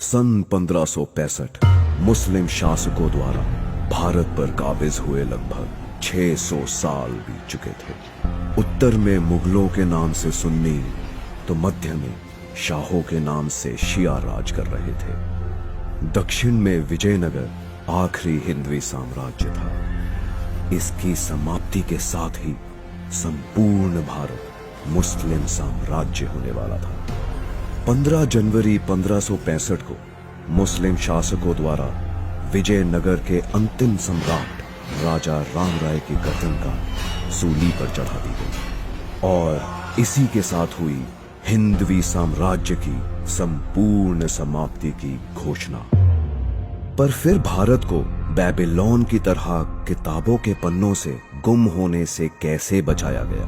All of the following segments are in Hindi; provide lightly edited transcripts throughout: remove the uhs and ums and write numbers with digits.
सन 1565 मुस्लिम शासकों द्वारा भारत पर काबिज हुए लगभग 600 साल बीत चुके थे। उत्तर में मुगलों के नाम से सुन्नी तो मध्य में शाहों के नाम से शिया राज कर रहे थे। दक्षिण में विजयनगर आखिरी हिंदवी साम्राज्य था। इसकी समाप्ति के साथ ही संपूर्ण भारत मुस्लिम साम्राज्य होने वाला था। 15 जनवरी 1565 को मुस्लिम शासकों द्वारा विजयनगर के अंतिम सम्राट राजा राम राय की गर्दन का सूली पर चढ़ा दी गई और इसी के साथ हुई हिंदवी साम्राज्य की संपूर्ण समाप्ति की घोषणा। पर फिर भारत को बेबीलोन की तरह किताबों के पन्नों से गुम होने से कैसे बचाया गया?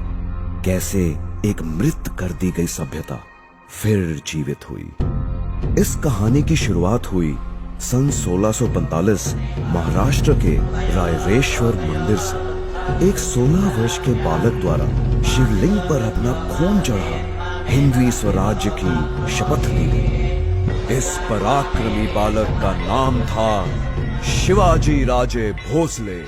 कैसे एक मृत कर दी गई सभ्यता फिर जीवित हुई? इस कहानी की शुरुआत हुई सन 1645 महाराष्ट्र के रायरेश्वर मंदिर से। एक 16 वर्ष के बालक द्वारा शिवलिंग पर अपना खून चढ़ा हिंदवी स्वराज्य की शपथ ली गई। इस पराक्रमी बालक का नाम था शिवाजी राजे भोसले।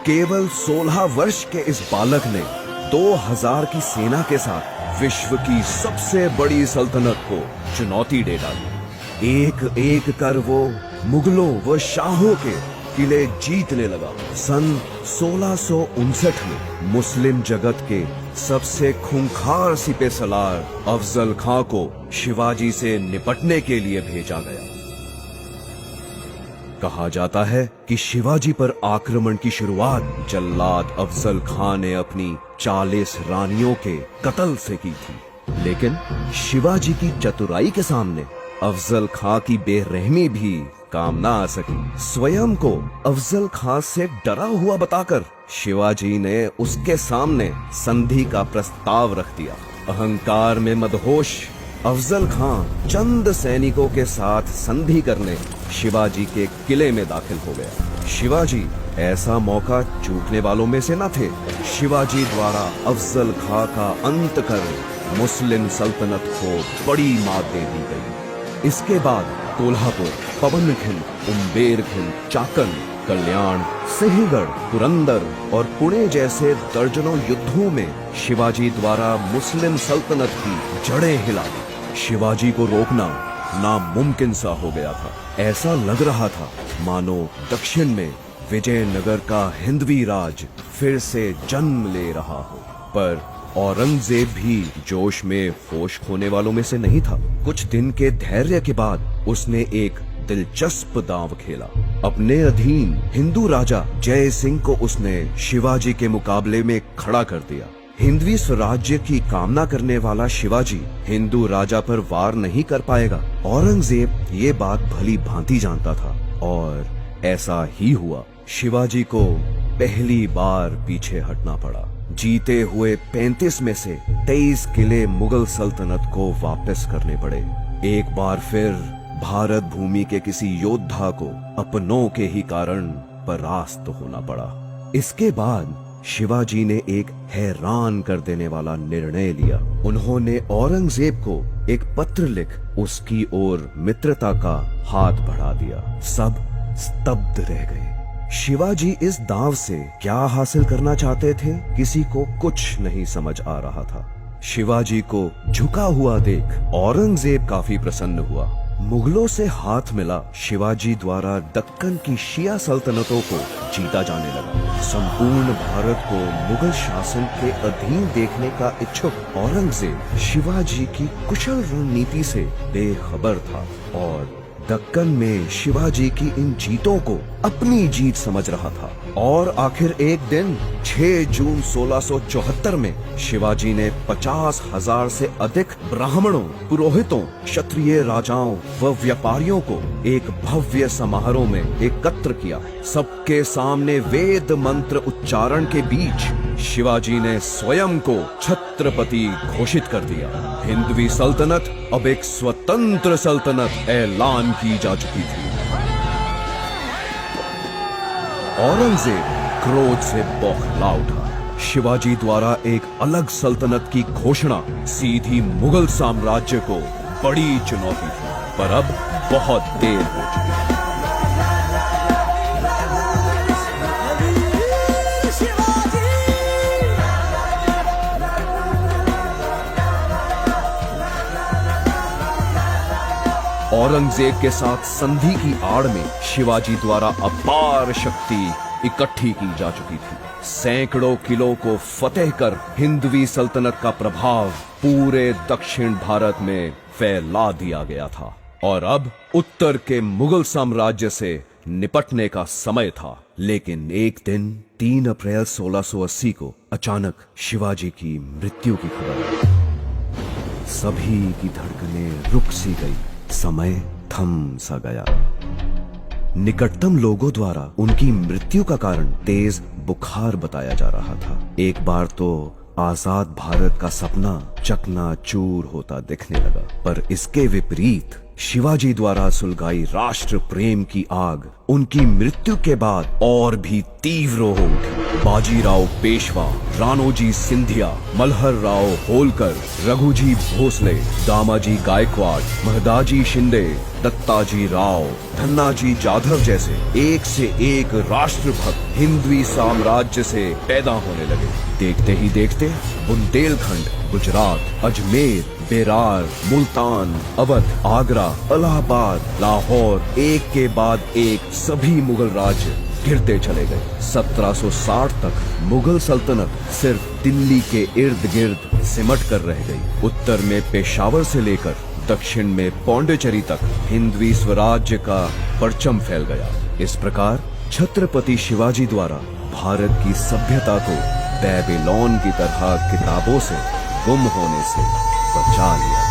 केवल 16 वर्ष के इस बालक ने 2000 की सेना के साथ विश्व की सबसे बड़ी सल्तनत को चुनौती दे डाली। एक एक कर वो मुगलों व शाहों के किले जीतने लगा। सन 1659 में मुस्लिम जगत के सबसे खूंखार सिपह सलार अफजल खां को शिवाजी से निपटने के लिए भेजा गया। कहा जाता है कि शिवाजी पर आक्रमण की शुरुआत जल्लाद अफजल खां ने अपनी 40 रानियों के कत्ल से की थी। लेकिन शिवाजी की चतुराई के सामने अफजल खां की बेरहमी भी काम ना आ सकी। स्वयं को अफजल खां से डरा हुआ बताकर शिवाजी ने उसके सामने संधि का प्रस्ताव रख दिया। अहंकार में मदहोश अफजल खां चंद सैनिकों के साथ संधि करने शिवाजी के किले में दाखिल हो गया। शिवाजी ऐसा मौका चूकने वालों में से न थे। शिवाजी द्वारा अफजल खां का अंत कर मुस्लिम सल्तनत को बड़ी मात दे दी गई। इसके बाद कोल्हापुर, पवनखिंड, उम्बेरखिंड, चाकन, कल्याण, सिंहगढ़, पुरंदर और पुणे जैसे दर्जनों युद्धों में शिवाजी द्वारा मुस्लिम सल्तनत की जड़ें हिला दी। शिवाजी को रोकना नामुमकिन सा हो गया था। ऐसा लग रहा था मानो दक्षिण में विजयनगर का हिंदवी राज फिर से जन्म ले रहा हो। पर औरंगजेब भी जोश में होश खोने वालों में से नहीं था। कुछ दिन के धैर्य के बाद उसने एक दिलचस्प दांव खेला। अपने अधीन हिंदू राजा जय सिंह को उसने शिवाजी के मुकाबले में खड़ा कर दिया। हिंदवी स्वराज्य की कामना करने वाला शिवाजी हिंदू राजा पर वार नहीं कर पाएगा। औरंगजेब ये बात भली भांति जानता था और ऐसा ही हुआ। शिवाजी को पहली बार पीछे हटना पड़ा। जीते हुए 35 में से 23 किले मुगल सल्तनत को वापस करने पड़े। एक बार फिर भारत भूमि के किसी योद्धा को अपनों के ही कारण परास्त होना पड़ा। इसके बाद शिवाजी ने एक हैरान कर देने वाला निर्णय लिया। उन्होंने औरंगजेब को एक पत्र लिख उसकी ओर मित्रता का हाथ बढ़ा दिया। सब स्तब्ध रह गए। शिवाजी इस दांव से क्या हासिल करना चाहते थे, किसी को कुछ नहीं समझ आ रहा था। शिवाजी को झुका हुआ देख औरंगजेब काफी प्रसन्न हुआ। मुगलों से हाथ मिला शिवाजी द्वारा दक्कन की शिया सल्तनतों को जीता जाने लगा। संपूर्ण भारत को मुगल शासन के अधीन देखने का इच्छुक औरंगजेब शिवाजी की कुशल रणनीति से बेखबर था और दक्कन में शिवाजी की इन जीतों को अपनी जीत समझ रहा था और आखिर एक दिन 6 जून 1674 में शिवाजी ने 50,000 से अधिक ब्राह्मणों, पुरोहितों, क्षत्रिय राजाओं व व्यापारियों को एक भव्य समारोह में एकत्र किया। सबके सामने वेद मंत्र उच्चारण के बीच शिवाजी ने स्वयं को छत्रपति घोषित कर दिया। हिंदवी सल्तनत अब एक स्वतंत्र सल्तनत ऐलान की जा चुकी थी। औरंगजेब क्रोध से बौखला उठा। शिवाजी द्वारा एक अलग सल्तनत की घोषणा सीधी मुगल साम्राज्य को बड़ी चुनौती थी, पर अब बहुत देर हो चुकी। औरंगजेब के साथ संधि की आड़ में शिवाजी द्वारा अपार शक्ति इकट्ठी की जा चुकी थी। सैकड़ों किलों को फतेह कर हिंदवी सल्तनत का प्रभाव पूरे दक्षिण भारत में फैला दिया गया था और अब उत्तर के मुगल साम्राज्य से निपटने का समय था। लेकिन एक दिन 3 अप्रैल 1680 को अचानक शिवाजी की मृत्यु की खबर आई। सभी की धड़कनें रुक सी गई, समय थम सा गया। निकटतम लोगों द्वारा उनकी मृत्यु का कारण तेज बुखार बताया जा रहा था। एक बार तो आजाद भारत का सपना चकनाचूर होता दिखने लगा, पर इसके विपरीत शिवाजी द्वारा सुलगाई राष्ट्र प्रेम की आग उनकी मृत्यु के बाद और भी तीव्र हो उठी। बाजीराव पेशवा, राणोजी सिंधिया, मल्हर राव होलकर, रघुजी भोसले, दामाजी गायकवाड़, महदाजी शिंदे, दत्ताजी राव, धन्नाजी जाधव जैसे एक से एक राष्ट्रभक्त हिंदवी साम्राज्य से पैदा होने लगे। देखते ही देखते बुंदेलखंड, गुजरात, अजमेर, बेरार, मुल्तान, अवध, आगरा, इलाहाबाद, लाहौर, एक के बाद एक सभी मुगल राज्य गिरते चले गए। 1760 तक मुगल सल्तनत सिर्फ दिल्ली के इर्द गिर्द सिमट कर रह गई। उत्तर में पेशावर से लेकर दक्षिण में पौंडीचेरी तक हिंदवी स्वराज्य का परचम फैल गया। इस प्रकार छत्रपति शिवाजी द्वारा भारत की सभ्यता को बेबीलोन की तरह किताबों से गुम होने से बचा लिया।